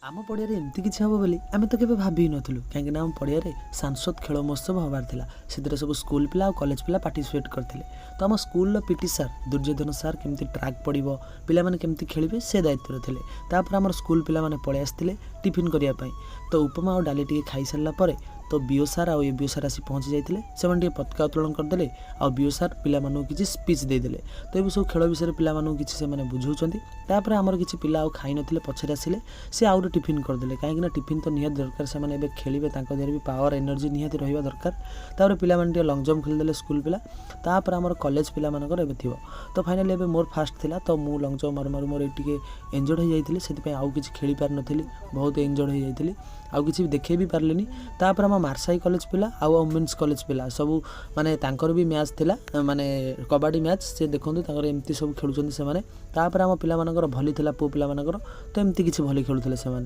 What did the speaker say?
आम पड़िया एमती किसी हम बोली आम तो केवे भाभी नथिलु कहीं आम पड़िया सांसद खेल महोत्सव हबार थिला से सब स्कूल पिला और कॉलेज पिला पार्टिसिपेट करते। तो आम स्कूल पीटी सार दुर्योधन सार केमती ट्रैक पड़ो पिला माने केमती खेलिबे से दायित्व थे। तापर आम स्कूल पिला माने पळै आस्थिले टिफिन करने। तो उपमा और डाली टी खाई सारा पर तो बीओ सार आ बीओ सार आसी पहुँची जाते से पताका उत्तोलन करदे आ बीओ सार पिला किसी स्पीच देदेले। तो ये सब खेल विषय पिला किसी से बुझाऊँच। तापर आमर किसी पिला आउ खाई नथिले पछरे आसिले से आउ टिफिन करदे कहीं टिफिन तो निहाती दरकार से खेलिए देहर भी पावर एनर्जी निहाती रहा दरकार। तापर पिला लंग जंप खेलीदे स्कूल पिला। तापर आमर कॉलेज पिला थी। तो फाइनाली एबे मोर फास्ट थिला तो मु लंग जंप मारू मारू मोर टिके एंजॉय हो जाइए से आउ किसी खेली पार नथिली बहुत एंजॉय हो जाइए आउ किसी देखे भी पारलेनी। तापर आम मार्साई कॉलेज पिला आउ वुमेन्स कॉलेज पिला सब माने तांकर भी मैच थिला माने कबड्डी मैच से देखंतु तांकर एमती सब खेलुचंदी से माने। तापर आम पिला भली थिला पो पिला तो एमती किसी भली खेलुथिले से माने।